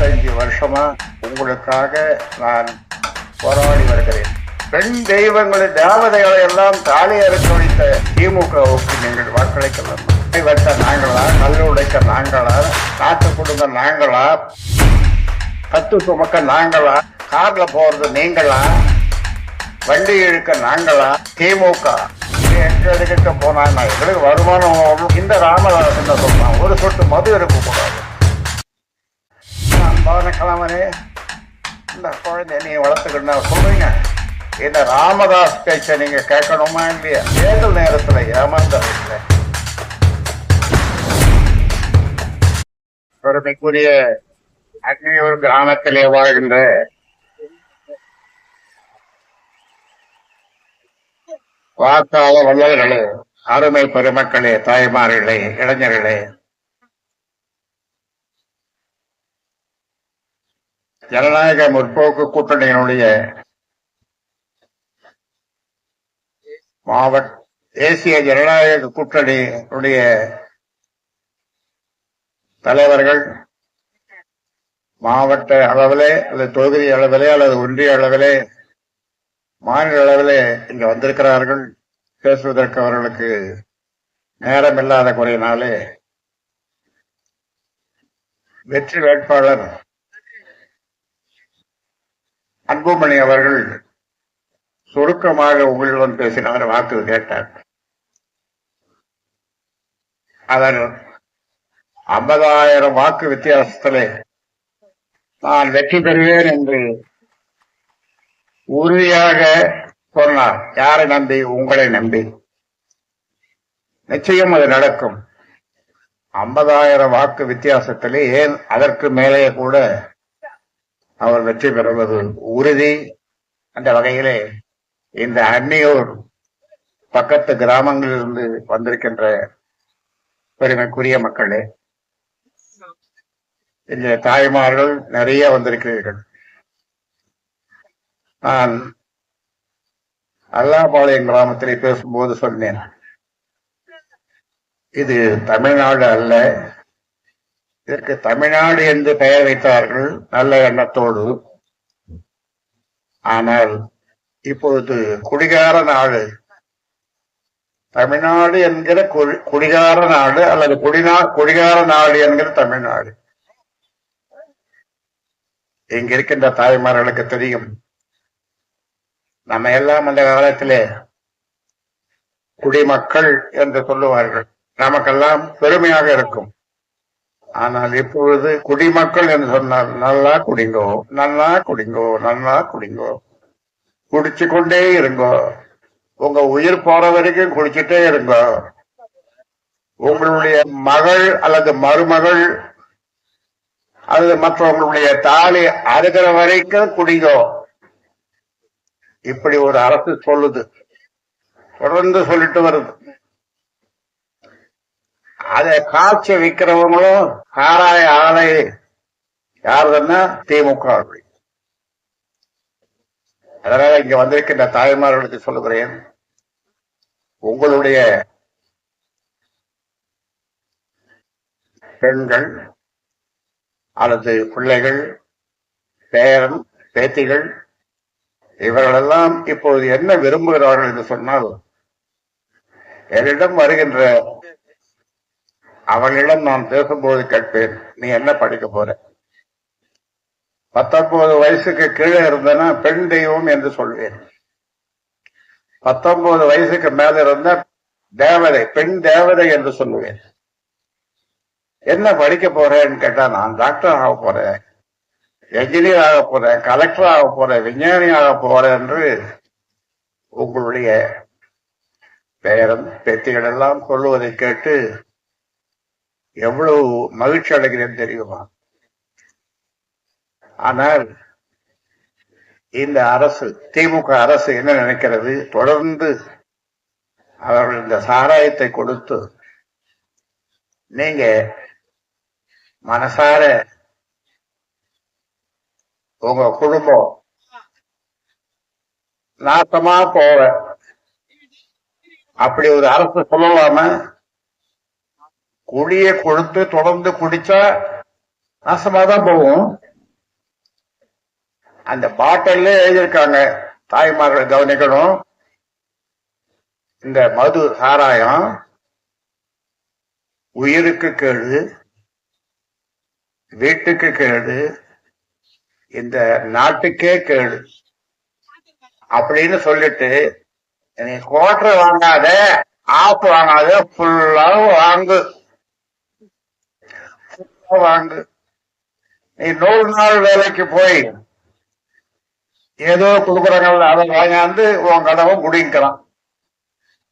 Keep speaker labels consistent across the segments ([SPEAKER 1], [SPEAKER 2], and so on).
[SPEAKER 1] 25 வருஷமா உங்களுக்காக நான் போராடி வருகிறேன். பெண் தெய்வங்களை தேவதைகளை எல்லாம் தாலி அறுக்க வைத்த திமுகவுக்கு நீங்கள் வாக்களிக்கலாம். வெட்ட நாங்களா, கல் உடைக்க நாங்களா, நாட்டு கொடுங்க நாங்களா, கத்து சுமக்க நாங்களா, கார்ல போறது நீங்களா, வண்டி இழுக்க நாங்களா? திமுக எங்க போனா எங்களுக்கு வருமானம் வரும். இந்த ராமதாசன் சொல்றான், ஒரு சொட்டு மது இருக்கக்கூடாது. கிழமனே இந்த குழந்தை நீ வளர்த்துக்கிட்டு சொல்றீங்க. இந்த ராமதாஸ் பேச்ச நீங்க கேட்கணுமா இல்லையா? தேர்தல் நேரத்துல ஏமாந்தவில்லை. பெருமைக்குரிய அக்னியூர் கிராமத்திலே வாழ்கின்ற வாக்காள வல்லர்களே, அருமை பெருமக்களே, தாய்மார்களே, இளைஞர்களே, ஜனநாயக முற்போக்கு கூட்டணியினுடைய தேசிய ஜனநாயக கூட்டணியினுடைய தலைவர்கள் மாவட்ட அளவிலே அல்லது தொகுதி அளவிலே அல்லது ஒன்றிய அளவிலே மாநில அளவிலே இங்க வந்திருக்கிறார்கள். பேசுவதற்கு அவர்களுக்கு நேரம் இல்லாத குறையினாலே வெற்றி வேட்பாளர் அன்புமணி அவர்கள் சுருக்கமாக உங்களுடன் பேசினார், வாக்கு கேட்டார். அவர் 50,000 வாக்கு வித்தியாசத்திலே நான் வெற்றி பெறுவேன் என்று உறுதியாக சொன்னார். யாரை நம்பி? உங்களை நம்பி. நிச்சயம் அது நடக்கும். 50,000 வாக்கு வித்தியாசத்திலே, ஏன் அதற்கு மேலே கூட அவர் வெற்றி பெறுவது உறுதி. அந்த வகையிலே இந்த அன்னியூர் பக்கத்து கிராமங்களிலிருந்து வந்திருக்கின்ற பெருமைக்குரிய மக்களே, இந்த தாய்மார்கள் நிறைய வந்திருக்கிறீர்கள். நான் அல்லாபாளையம் கிராமத்திலே பேசும்போது சொன்னேன், இது தமிழ்நாடு அல்ல, இதற்கு தமிழ்நாடு என்று பெயர் வைத்தார்கள் நல்ல எண்ணத்தோடு. ஆனால் இப்பொழுது குடிகார நாடு, தமிழ்நாடு என்கிற குடிகார நாடு அல்லது குடிகார நாடு என்கிற தமிழ்நாடு. இங்க இருக்கின்ற தாய்மார்களுக்கு தெரியும், நம்ம எல்லாம் அந்த காலத்திலே குடிமக்கள் என்று சொல்லுவார்கள், நமக்கெல்லாம் பெருமையாக இருக்கும். ஆனால் இப்பொழுது குடிமக்கள் என்று சொன்னால் நல்லா குடிங்கோ, நல்லா குடிங்கோ, நல்லா குடிங்கோ, குடிச்சு கொண்டே இருங்கோ, உங்க உயிர் போற வரைக்கும் குடிச்சுட்டே இருங்கோ, உங்களுடைய மகள் அல்லது மருமகள் அல்லது மற்றவங்களுடைய தாலி அறுகிற வரைக்கும் குடிங்கோ. இப்படி ஒரு அரசு சொல்லுது, தொடர்ந்து சொல்லிட்டு வருது. அதை காட்சி வைக்கிறவங்களும் ஆராய ஆலை யாருன்னா திமுக. அதனால இங்க வந்திருக்கின்ற தாய்மார்களுக்கு சொல்லுகிறேன், உங்களுடைய பெண்கள் அல்லது பிள்ளைகள், பேரன் பேத்திகள், இவர்களெல்லாம் இப்பொழுது என்ன விரும்புகிறார்கள் என்று சொன்னால், என்னிடம் வருகின்ற அவர்களிடம் நான் பேசும்போது கேட்பேன், நீ என்ன படிக்க போற? 19 வயசுக்கு கீழே இருந்தனா பெண் தெய்வம் என்று சொல்வேன். 19 வயசுக்கு மேல இருந்த தேவதை, பெண் தேவதை என்று சொல்லுவேன். என்ன படிக்க போறேன்னு கேட்டா, நான் டாக்டர் ஆக போறேன், என்ஜினியர் ஆக போறேன், கலெக்டர் ஆக போறேன், விஞ்ஞானி ஆக போறேன் என்று உங்களுடைய பேரன் பேத்திகள் எல்லாம் சொல்லுவதை கேட்டு எவ்வளவு மகிழ்ச்சி அடைகிறேன் தெரியுமா? ஆனால் இந்த அரசு, திமுக அரசு என்ன நினைக்கிறது? தொடர்ந்து அவர்கள் இந்த சாராயத்தை கொடுத்து நீங்க மனசார உங்க குடும்பம் நாசமா போற அப்படி ஒரு அரசு சொல்லலாம? குடியை கொடுத்து தொடர்ந்து குடிச்சா நாசமாதான் போகும். அந்த பாட்டில் எழுதியிருக்காங்க, தாய்மார்கள் கவனிக்கணும், இந்த மது சாராயம் உயிருக்கு கேடு, வீட்டுக்கு கேடு, இந்த நாட்டுக்கே கேடு அப்படின்னு சொல்லிட்டு, நீ குவார்டர் வாங்காத, ஆப் வாங்காத, ஃபுல்லா வாங்கு. நீ 100 நாள் வேலைக்கு போய் ஏதோ கொடுக்குறாங்கல்ல, அதை வாங்காந்து உன் கதவை குடிக்கலாம்.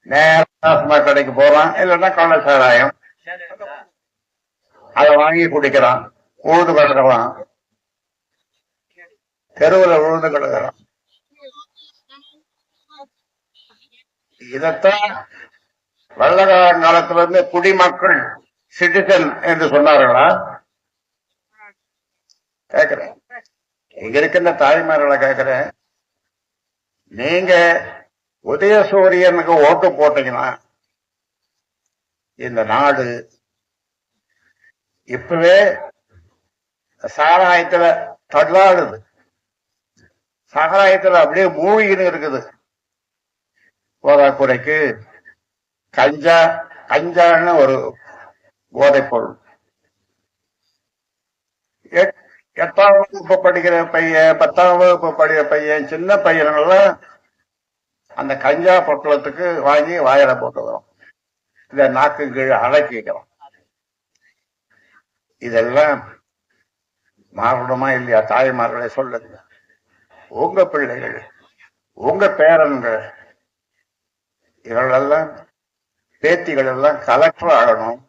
[SPEAKER 1] நேரமா கடைக்கு போறான், இல்லைன்னா கள்ள சாராயம் அதை வாங்கி குடிக்கிறான், உழுது கிடக்கிறான், தெருவில் உழுது கிடக்கிறான். இதத்தான் வெள்ளக்காலத்துல இருந்து குடிமக்கள் சிட்டிசன் என்று சொன்னார்களா? கேக்குறேன், இங்க இருக்கின்ற தாய்மார்களை கேக்குறேன், நீங்க உதயசூரியனுக்கு ஓட்டு போட்டீங்கன்னா இந்த நாடு இப்பவே சாராயத்துல தள்ளாடுது, சாராயத்துல அப்படியே மூழ்கின்னு இருக்குது. போதாக்குறைக்கு கஞ்சான்னு ஒரு போதைப் பொருள். 8ஆம் வகுப்பு படிக்கிற பையன், 10ஆம் வகுப்பு படிக்கிற பையன், சின்ன பையன்கள்லாம் அந்த கஞ்சா பொட்டலத்துக்கு வாங்கி வாயில போட்டு வரும், இத நாக்கு கீழே அடக்கி வைக்கிறோம். இதெல்லாம் மாறணுமா இல்லையா? தாய்மார்களை சொல்லுங்க. உங்க பிள்ளைகள், உங்க பேரன்கள், இவர்களெல்லாம் பேத்திகள் எல்லாம் கலெக்டர் ஆகணும்,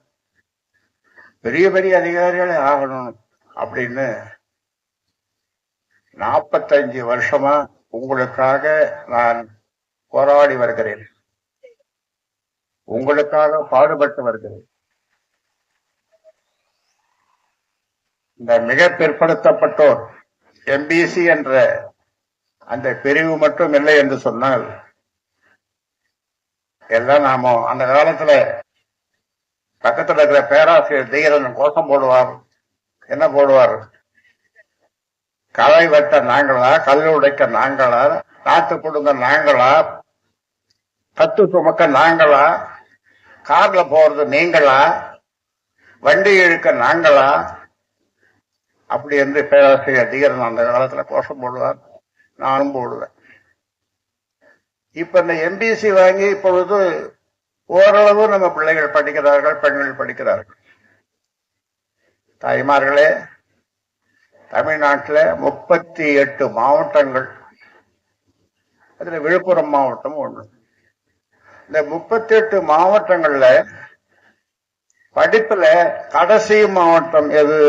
[SPEAKER 1] பெரிய பெரிய அதிகாரிகளே ஆகணும் அப்படின்னு 45 வருஷமா உங்களுக்காக நான் போராடி வருகிறேன், உங்களுக்காக பாடுபட்டு வருகிறேன். இந்த மிக பிற்படுத்தப்பட்டோர் எம்பிசி என்ற அந்த பிரிவு மட்டும் இல்லை என்று சொன்னால், எல்லாம் நாம அந்த காலத்துல பக்கத்துல இருக்கிற பேராசிரியர் தீரன் கோஷம் போடுவார். என்ன போடுவார்? களை வெட்ட நாங்களா, கல் உடைக்க நாங்களா, நாத்து கொடுங்க நாங்களா, கத்து சுமக்க நாங்களா, கார்ல போறது நீங்களா, வண்டி இழுக்க நாங்களா, அப்படி என்று பேராசிரியர் தீரன் அந்த காலத்துல கோஷம் போடுவார். நானும் போடுவேன். இப்ப இந்த எம்பிசி வாங்கி இப்பொழுது ஓரளவு நம்ம பிள்ளைகள் படிக்கிறார்கள், பெண்கள் படிக்கிறார்கள். தாய்மார்களே, தமிழ்நாட்டில் 38 மாவட்டங்கள், அதுல விழுப்புரம் மாவட்டம் ஒண்ணு. இந்த 38 மாவட்டங்கள்ல படிப்புல கடைசி மாவட்டம் எது?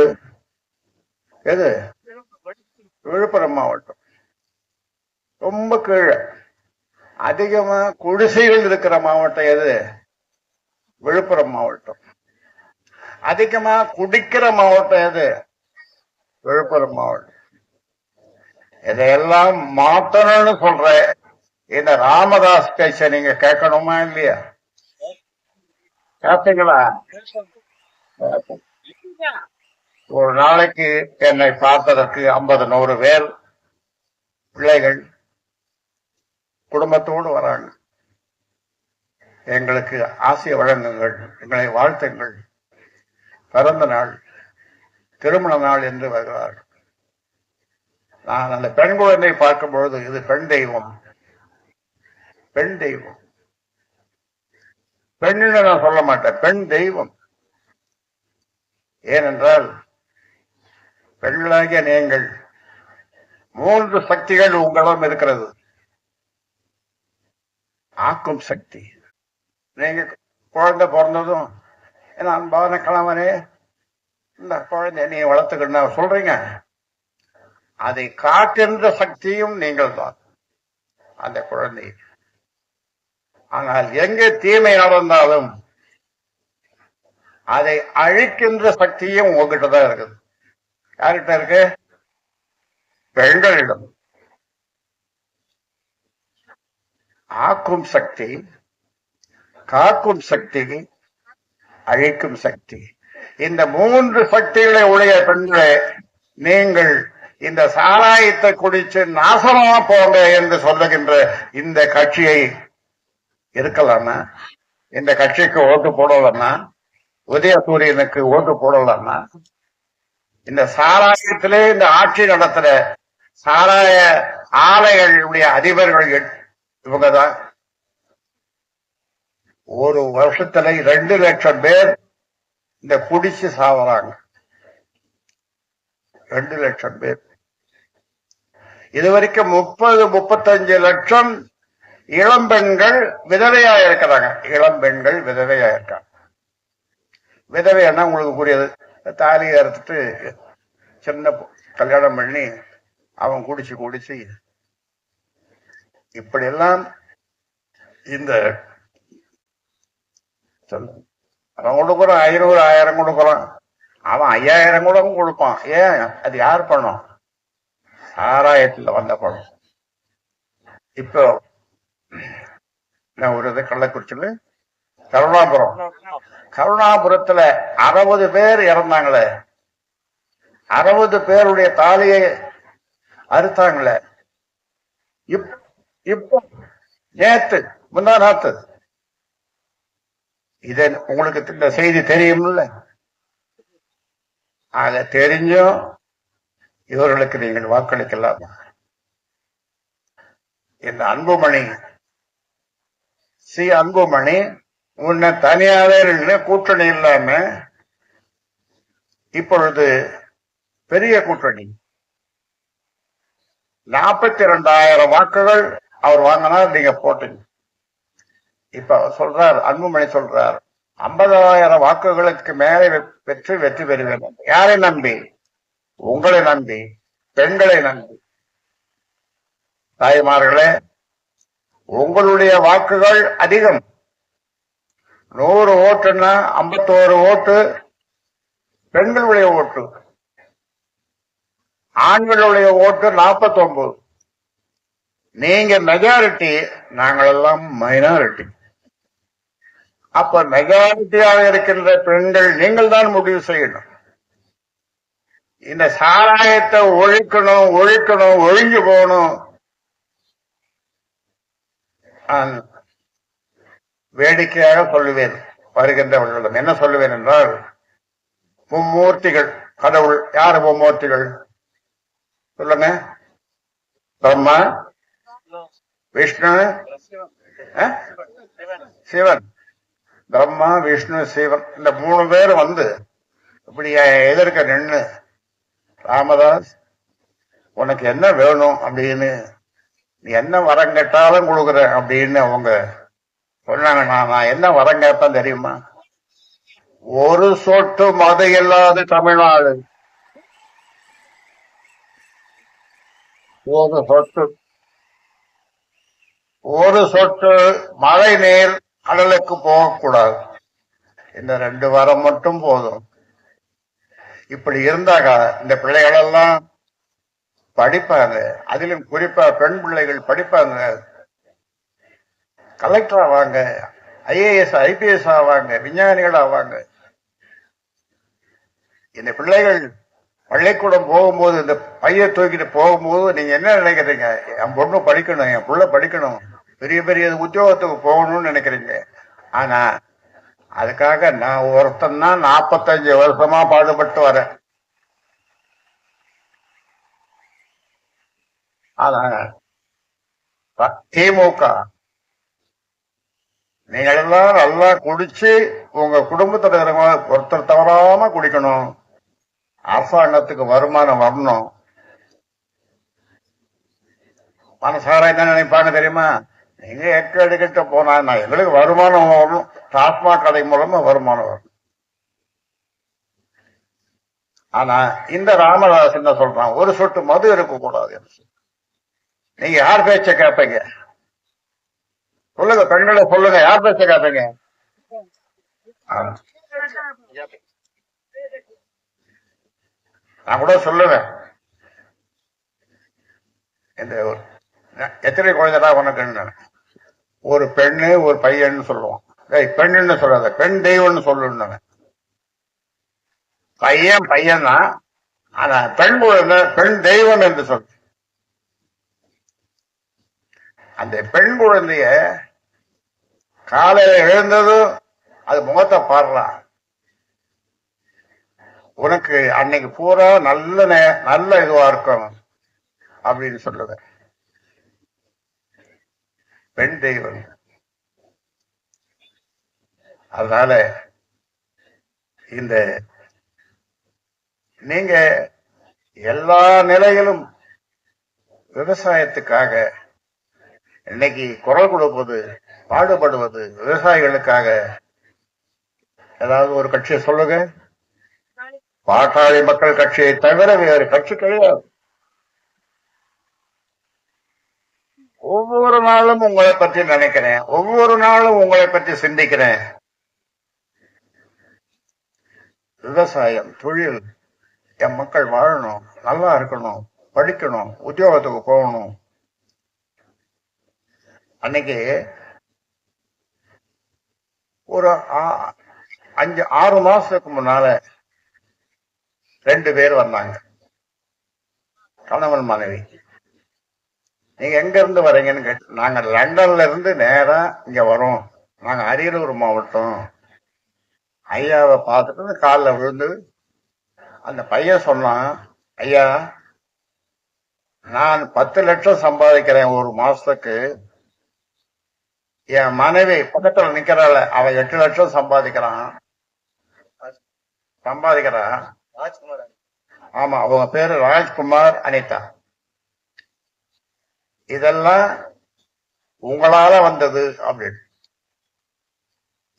[SPEAKER 1] எது? விழுப்புரம் மாவட்டம். ரொம்ப கீழே. அதிகமா குடிசைகள் இருக்கிற மாவட்டம் எது? விழுப்புரம் மாவட்டம். அதிகமா குடிக்கிற மாவட்டம் எது? விழுப்புரம் மாவட்டம். இதையெல்லாம் மாத்தணும்னு சொல்ற இந்த ராமதாஸ் பேச்ச நீங்க கேட்கணுமா இல்லையா? கேட்பீங்களா? ஒரு நாளைக்கு என்னை பார்ப்பதற்கு 50-100 பேர் பிள்ளைகள் குடும்பத்தோடு வராங்க. எங்களுக்கு ஆசையை வழங்குங்கள், எங்களை வாழ்த்துங்கள், பிறந்த நாள், திருமண நாள் என்று வருகிறார்கள். நான் அந்த பெண் குழந்தை பார்க்கும் பொழுது, இது பெண் தெய்வம், பெண் தெய்வம், பெண்ணு நான் சொல்ல மாட்டேன், பெண் தெய்வம். ஏனென்றால் பெண்களாகிய நீங்கள் 3 சக்திகள் உங்களிடம் இருக்கிறது. ஆக்கும் சக்தி. நீங்க குழந்தை பிறந்ததும் என் அன்பான கணவனே இந்த குழந்தை நீ வளர்த்துக்கணும் சொல்றீங்க, அதை காக்கின்ற சக்தியும் நீங்கள் தான் அந்த குழந்தை. ஆனால் எங்கே தீமை நடந்தாலும் அதை அழிக்கின்ற சக்தியும் உங்ககிட்ட தான் இருக்குது. யார்கிட்ட இருக்கு? பெண்களிடம். ஆக்கும் சக்தி, காக்கும் சக்தி, அழிக்கும் சக்தி. இந்த 3 சக்திகளை உடைய பெண்களே, நீங்கள் இந்த சாராயத்தை குடிச்சு நாசமா போங்க என்று சொல்லுகின்ற இந்த கட்சியை இருக்கலாமா? இந்த கட்சிக்கு ஓட்டு போடலன்னா, உதயசூரியனுக்கு ஓட்டு போடலன்னா, இந்த சாராயத்திலே இந்த ஆட்சி நடத்துற சாராய ஆலைகளுடைய அதிபர்கள் இவங்கதான். ஒரு வருஷத்துல 2 லட்சம் பேர் இந்த குடிச்சு சாவறாங்க. 2 லட்சம் பேர். இதுவரைக்கும் 30-35 லட்சம் இளம்பெண்கள் விதவையா இருக்கிறாங்க. இளம்பெண்கள் விதவையா இருக்காங்க. விதவைன்னா உங்களுக்கு புரியுது, தாலியை அறுத்துட்டு சின்ன கல்யாணம் பண்ணி அவன் குடிச்சு குடிச்சு இப்படி எல்லாம் இந்த அவன் கொடுக்குறான் 500 1000 கொடுக்குறான், அவன் 5000 கூட கொடுப்பான். ஏன்? அது யார் பணம்? சாராயத்தில் வந்த பணம். இப்போ நான் ஒரு இது கள்ளக்குறிச்சியில கருணாபுரத்துல 60 பேர் இறந்தாங்களே, 60 பேருடைய தாலியை அறுத்தாங்களே. இப்போ நேத்து முந்தா நாத்து இது உங்களுக்கு இந்த செய்தி தெரியும்ல. ஆக தெரிஞ்சும் இவர்களுக்கு நீங்கள் வாக்களிக்கலாம். இந்த அன்புமணி அன்புமணி முன்ன தனியாவே கூட்டணி இல்லாம இப்பொழுது பெரிய கூட்டணி 42,000 வாக்குகள் அவர் வாங்கினார், நீங்க போட்டீங்க. இப்ப சொல்றார் அன்புமணி சொல்றார் 50,000 வாக்குகளுக்கு மேலே வெற்றி பெறுவேன். யாரை நம்பி? உங்களை நம்பி, பெண்களை நம்பி. தாய்மார்களே, உங்களுடைய வாக்குகள் அதிகம். 100 ஓட்டுன்னா 51 ஓட்டு பெண்களுடைய ஓட்டு, ஆண்களுடைய ஓட்டு 49. நீங்க மெஜாரிட்டி, நாங்களெல்லாம் மைனாரிட்டி. அப்ப மெஜாரிட்டியாக இருக்கின்ற பெண்கள் நீங்கள் தான் முடிவு செய்யணும். இந்த சாராயத்தை ஒழிக்கணும், ஒழிஞ்சு போகணும். வேடிக்கையாக சொல்லுவேன் வருகின்றவர்களிடம். என்ன சொல்லுவேன் என்றால், மும்மூர்த்திகள் கடவுள். யாரு மும்மூர்த்திகள் சொல்லுங்க? பிரம்மா, விஷ்ணு, சிவன். பிரம்மா, விஷ்ணு, சிவன், இந்த 3 பேர் வந்து இப்படி எதிர்க்க நின்று, ராமதாஸ் உனக்கு என்ன வேணும் அப்படின்னு, நீ என்ன வரம் கேட்டாலும் கொடுக்குற அப்படின்னு அவங்க சொன்னாங்க. நான் என்ன வரம் கேட்பேன் தெரியுமா? ஒரு சொட்டு மது இல்லாத தமிழ்நாடு, ஒரு சொட்டு மழை நீர் கடலுக்கு போகக்கூடாது. இந்த 2 வாரம் மட்டும் போதும். இப்படி இருந்தாக இந்த பிள்ளைகள் எல்லாம் படிப்பாங்க. அதிலும் குறிப்பா பெண் பிள்ளைகள் படிப்பாங்க, கலெக்டர் ஆவாங்க, IAS IPS ஆவாங்க, விஞ்ஞானிகள் ஆவாங்க. இந்த பிள்ளைகள் பள்ளிக்கூடம் போகும்போது, இந்த பைய தூக்கிட்டு போகும்போது நீங்க என்ன நினைக்கிறீங்க? என் பொண்ணு படிக்கணும், என் புள்ள படிக்கணும், பெரிய பெரிய உத்தியோகத்துக்கு போகணும்னு நினைக்கிறீங்க. ஆனா அதுக்காக நான் ஒருத்தன் தான் 45 வருஷமா பாடுபட்டு வரேன். அதான் திமுக. நீங்கள் எல்லாம் நல்லா குடிச்சு உங்க குடும்பத்துல இருக்கிறவங்க ஒருத்தர் தவறாம குடிக்கணும். அரசாங்கத்துக்கு வருமானம் வரணும். மனசார என்ன நினைப்பாங்க தெரியுமா? நீங்க எக்கடிக்கிட்ட போனா எங்களுக்கு வருமானம் வரணும், டாஸ்மாக் கடை மூலமா வருமானம் வரும். ஆனா இந்த ராமதாஸ் என்ன சொல்றான்? ஒரு சொட்டு மது இருக்கக்கூடாது. நீங்க யார் பேச்ச கேட்பீங்க? சொல்லுங்க, பெண்களை சொல்லுங்க, யார் பேச்ச கேட்பீங்க? நான் கூட சொல்லுவேன், இந்த எத்தனை குழந்தைடா உனக்கு? ஒரு பெண்ணு ஒரு பையன்னு சொல்லுவான். பெண்ணுன்னு சொல்லாத, பெண் தெய்வம்னு சொல்லணும். பையன் பையன் தான், ஆனா பெண் குழந்தை பெண் தெய்வம் என்று சொல். அந்த பெண் குழந்தைய காலையில எழுந்ததும் அது முகத்தை பாடுறான், உனக்கு அன்னைக்கு பூரா நல்ல இதுவா இருக்கும் அப்படின்னு சொல்லுது. பெண் தெய்வம். அதனால இந்த நீங்க எல்லா நிலையிலும் விவசாயத்துக்காக இன்னைக்கு குரல் கொடுப்பது, பாடுபடுவது விவசாயிகளுக்காக. ஏதாவது ஒரு கட்சியை சொல்லுங்க. பாட்டாளி மக்கள் கட்சியை தவிர வேறு கட்சி கிடையாது. ஒவ்வொரு நாளும் உங்களை பற்றி நினைக்கிறேன், ஒவ்வொரு நாளும் உங்களை பற்றி சிந்திக்கிறேன். விவசாயம் தொழில், என் மக்கள் வாழணும், நல்லா இருக்கணும், படிக்கணும், உத்தியோகத்துக்கு போகணும். அன்னைக்கு ஒரு 5-6 மாசத்துக்கு முன்னால 2 பேர் வந்தாங்க, கணவன் மனைவி. நீங்க எங்க இருந்து வரீங்கன்னு கேட்டு, நாங்க லண்டன்ல இருந்து நேரா இங்க வரோம், நாங்க அரியலூர் மாவட்டம். ஐயாவை பார்த்துட்டு காலில் விழுந்து அந்த பையன் சொன்னான், ஐயா நான் 10 லட்சம் சம்பாதிக்கிறேன் ஒரு மாசத்துக்கு, என் மனைவி பக்கத்துல நிக்கிறாள், அவன் 8 லட்சம் சம்பாதிக்கிறான். ஆமா, அவங்க பேரு ராஜ்குமார் அனிதா. இதெல்லாம் உங்களால வந்தது அப்படின்னு.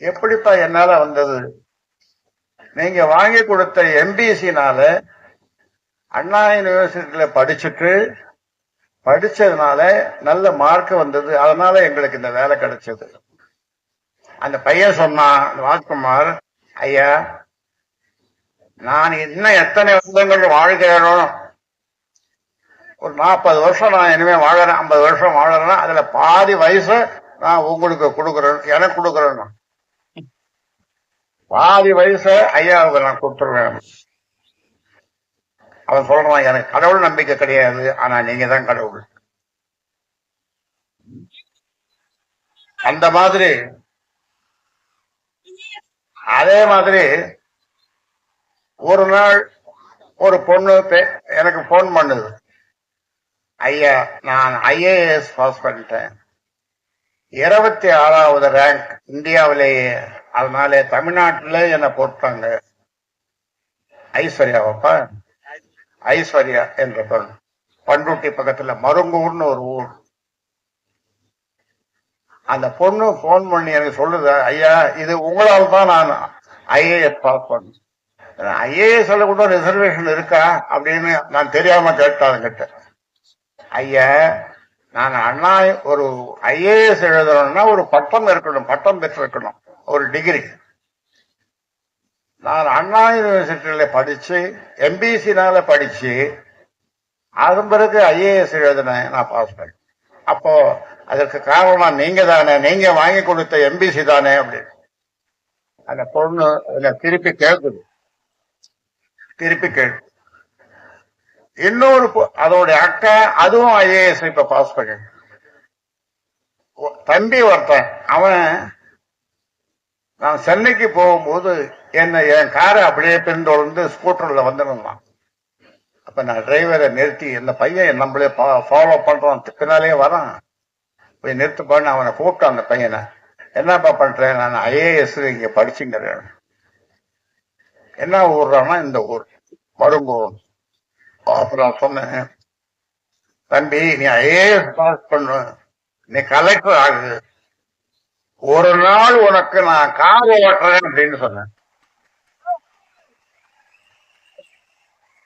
[SPEAKER 1] எப்படிப்பா என்னால வந்தது? நீங்க வாங்கி கொடுத்த எம்பிசினால அண்ணா யூனிவர்சிட்டியில படிச்சதுனால நல்ல மார்க் வந்தது, அதனால எங்களுக்கு இந்த வேலை கிடைச்சது. அந்த பையன் சொன்னான், ராஜ்குமார், ஐயா நான் இன்னும் எத்தனை வருடங்கள் வாழ்கிறேனோ, ஒரு 40 வருஷம் நான் இனிமே வாழறேன், 50 வருஷம் வாழறேன்னா அதுல பாதி வயசு நான் உங்களுக்கு கொடுக்குறேன், எனக்கு கொடுக்குறேன். பாதி வயசு ஐயாவுக்கு நான் கொடுத்துருவேன். அவன் சொல்றான், எனக்கு கடவுள் நம்பிக்கை கிடையாது, ஆனா நீங்க தான் கடவுள். அந்த மாதிரி அதே மாதிரி ஒரு நாள் ஒரு பொண்ணு எனக்கு போன் பண்ணுது, ஐயா நான் ஐஏஎஸ் பாஸ் பண்ணிட்டேன், 26வது ரேங்க் இந்தியாவிலேயே, அதனால தமிழ்நாட்டில என்ன போட்டாங்க. ஐஸ்வர்யாவப்பா, ஐஸ்வர்யா என்ற பெண், பண்ருட்டி பக்கத்துல மருங்கூர்னு ஒரு ஊர். அந்த பொண்ணு போன் பண்ணி எனக்கு சொல்லுது, ஐயா இது உங்களால் தான் நான் ஐஏஎஸ் பாஸ் பண்ணேன். ஐஏஎஸ் கூட ரிசர்வேஷன் இருக்கா அப்படின்னு நான் தெரியாம கேட்டாங்கிட்ட. ஐயா நான் அண்ணா ஒரு ஐஏஎஸ் எழுதணும்னா ஒரு பட்டம் இருக்கணும், பட்டம் பெற்றிருக்கணும், ஒரு டிகிரி. நான் அண்ணா யூனிவர்சிட்டியில படிச்சு எம்பிசினால படிச்சு அதன் பிறகு ஐஏஎஸ் எழுதினேன், நான் பாஸ் பண்ணேன். அப்போ அதற்கு காரணம் நீங்க தானே, நீங்க வாங்கி கொடுத்த எம்பிசி தானே அப்படின்னு. அந்த பொண்ணு திருப்பி கேட்குது. இன்னொரு அதோடைய அக்கா அதுவும் ஐஏஎஸ் இப்ப பாஸ் பண்ண. தம்பி ஒருத்தன், அவன் நான் சென்னைக்கு போகும்போது என் காரை அப்படியே பின்தொடர்ந்து ஸ்கூட்டர்ல வந்துருந்தான். அப்ப நான் டிரைவரை நிறுத்தி, இந்த பையன் நம்மளே ஃபாலோ பண்றான், பின்னாலேயே வரான், போய் நிறுத்துப்பான்னு அவனை கூப்பிட்டான். அந்த பையனை, என்னப்பா பண்றேன்? நான் ஐஏஎஸ் இங்க படிச்சுங்கிறேன். என்ன ஊர்றான்னா இந்த ஊர் மருங்கூர். அப்புறம் சொன்னேன், தம்பி நீ ஐஏஎஸ் பாஸ் பண்ணு, நீ கலெக்டர் ஆகு, ஒரு நாள் உனக்கு நான் கார் ஓட்டுறேன் அப்படின்னு சொன்னேன்.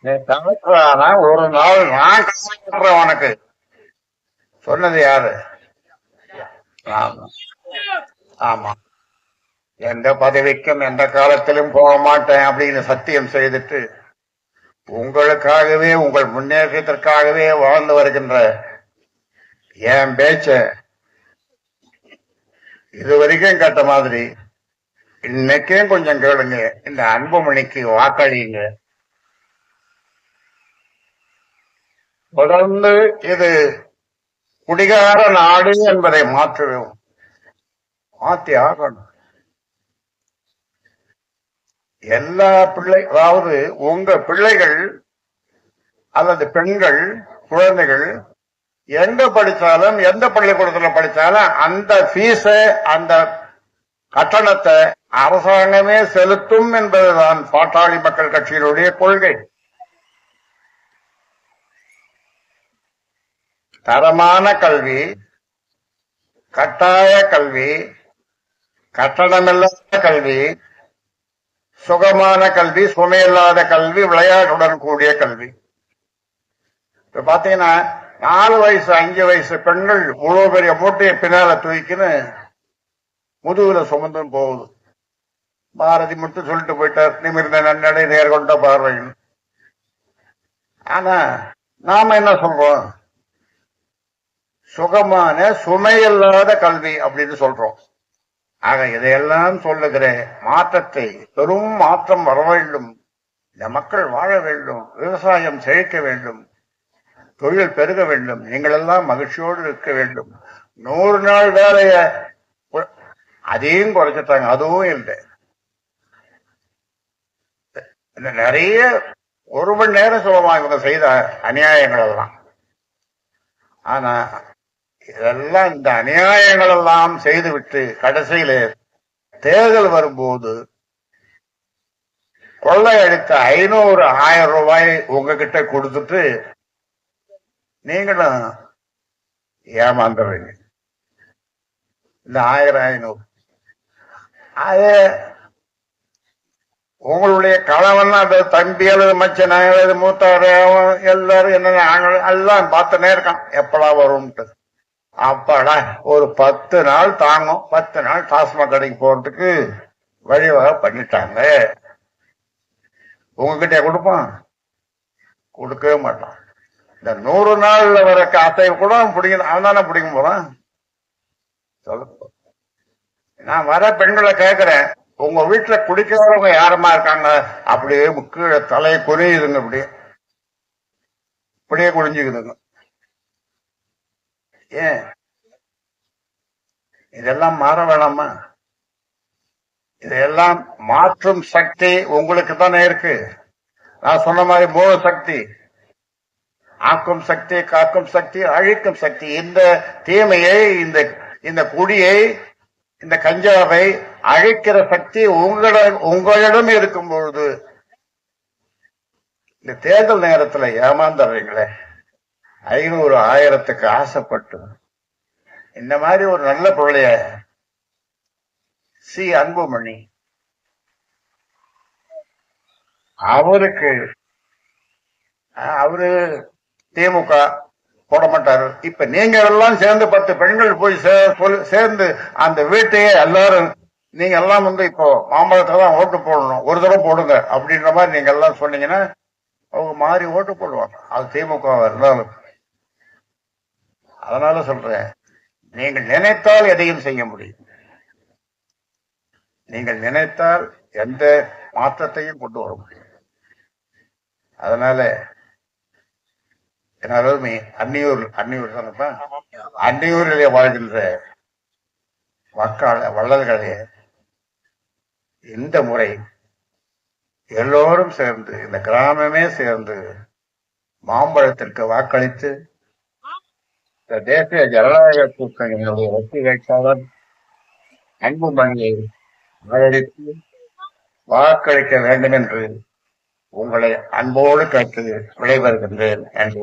[SPEAKER 1] நீ கலெக்டர் ஆனா ஒரு நாள் நான் கார் ஓட்டுறேன் உனக்கு. சொன்னது யாரு? ஆமா, எந்த பதவிக்கும் எந்த காலத்திலும் போக மாட்டேன் அப்படின்னு சத்தியம் செய்துட்டு உங்களுக்காகவே, உங்கள் முன்னேற்றத்திற்காகவே வாழ்ந்து வருகின்ற என் பேச்ச இதுவரைக்கும் கேட்ட மாதிரி இன்னைக்கும் கொஞ்சம் கேளுங்க. இந்த அன்புமணிக்கு வாக்களியுங்க. தொடர்ந்து இது குடிகார நாடு என்பதை மாற்றி ஆகணும். எல்லா அதாவது உங்க பிள்ளைகள் அல்லது பெண்கள் குழந்தைகள் எங்க படிச்சாலும் எந்த பள்ளிக்கூடத்துல படிச்சாலும் அந்த ஃபீஸ அந்த கட்டணத்தை அரசாங்கமே செலுத்தும் என்பதுதான் பாட்டாளி மக்கள் கட்சியினுடைய கொள்கை. தரமான கல்வி, கட்டாய கல்வி, கட்டணமில்லாத கல்வி, சுகமான கல்வி, சுமையில்லாத கல்வி, விளையாட்டுடன் கூடிய கல்வி. இப்ப பாத்தீங்கன்னா 4 வயசு 5 வயசு பெண்கள் இவ்வளவு பெரிய மூட்டையை பின்னால தூக்கின்னு முதுகுல சுமந்தும் போகுது. பாரதி மட்டும் சொல்லிட்டு போயிட்டார், நிமிர்ந்த நன்னடை நேர்கொண்ட பார்வைன்னு. ஆனா நாம என்ன சொல்றோம்? சுகமான சுமையில்லாத கல்வி அப்படின்னு சொல்றோம். ஆக இதையெல்லாம் சொல்லுகிற மாற்றத்தை, பெரும் மாற்றம் வர வேண்டும், இந்த மக்கள் வாழ வேண்டும், விவசாயம் செழிக்க வேண்டும், தொழில் பெருக வேண்டும், நீங்கள் எல்லாம் மகிழ்ச்சியோடு இருக்க வேண்டும். 100 நாள் வேலைய அதையும் குறைச்சிட்டாங்க, அதுவும் இல்லை. நிறைய 1 மணி நேரம் சொல்லுவாங்க இவங்க செய்த அநியாயங்கள் எல்லாம். ஆனா இதெல்லாம் இந்த அநியாயங்கள் எல்லாம் செய்துவிட்டு கடைசியில தேர்தல் வரும்போது கொள்ளையடித்த 500 1000 ரூபாய் உங்ககிட்ட கொடுத்துட்டு நீங்களும் ஏமாந்துடுறீங்க. இந்த 1000 500 அது உங்களுடைய கணவன் அல்லது தம்பி அல்லது மச்சன் அல்லது மூத்தவர் எல்லாரும் என்ன எல்லாம் பார்த்துனே இருக்கான், எப்படா வரும்ட்டு. அப்பாடா ஒரு 10 நாள் தாங்கும். 10 நாள் டாஸ்மாக் கடைக்கு போறதுக்கு வழிவகை பண்ணிட்டாங்க. உங்ககிட்ட கொடுப்பான்? கொடுக்கவே மாட்டான். இந்த 100 நாள்ல வர காசை கூட பிடிக்கணும், அவன் தானே பிடிக்க போறான். சொல்ல நான் வர பெண்களை கேட்கிறேன், உங்க வீட்டுல குடிக்கிறவங்க யாரமா இருக்காங்க? அப்படியே கீழே தலையை குனியுதுங்க, இப்படியே குனிஞ்சுக்குதுங்க. ஏன் இதெல்லாம் மாற வேணாமா? இதெல்லாம் மாற்றும் சக்தி உங்களுக்கு தானே இருக்கு. நான் சொன்ன மாதிரி 3 சக்தி: ஆக்கும் சக்தி, காக்கும் சக்தி, அழிக்கும் சக்தி. இந்த தீமையை, இந்த குடியை, இந்த கஞ்சாவை அழிக்கிற சக்தி உங்களிடம் இருக்கும் பொழுது இந்த தேர்தல் நேரத்தில் ஏமாந்துடுறீங்களே, 500 1000க்கு ஆசைப்பட்டு. இந்த மாதிரி ஒரு நல்ல பிள்ளைய அன்புமணி, அவரு திமுக போட மாட்டாரு. இப்ப நீங்க எல்லாம் சேர்ந்து 10 பெண்கள் போய் சேர்ந்து அந்த வீட்டையே எல்லாரும் நீங்க எல்லாம் இப்போ மாம்பழத்தை தான் ஓட்டு போடணும், ஒரு தடவை போடுங்க அப்படின்ற மாதிரி நீங்க எல்லாம் சொன்னீங்கன்னா அவங்க மாறி ஓட்டு போடுவாங்க. அது திமுக இருந்தாலும். அதனால சொல்றேன், நீங்கள் நினைத்தால் எதையும் செய்ய முடியும். நீங்கள் நினைத்தால் எந்த மாற்றத்தையும் கொண்டு வர முடியும். அதனால அருமை அன்னியூர் தானப்பா, அன்னியூரிலே வாழ்கின்ற வள்ளல்களே, இந்த முறை எல்லோரும் சேர்ந்து, இந்த கிராமமே சேர்ந்து மாம்பழத்திற்கு வாக்களித்து இந்த தேசிய ஜனநாயக கூட்டணியினுடைய வெற்றி வேட்பாளர் அன்புமணியை ஆதரித்து வாக்களிக்க வேண்டும் என்று உங்களை அன்போடு கேட்டு விடைபெறுகின்றேன். நன்றி.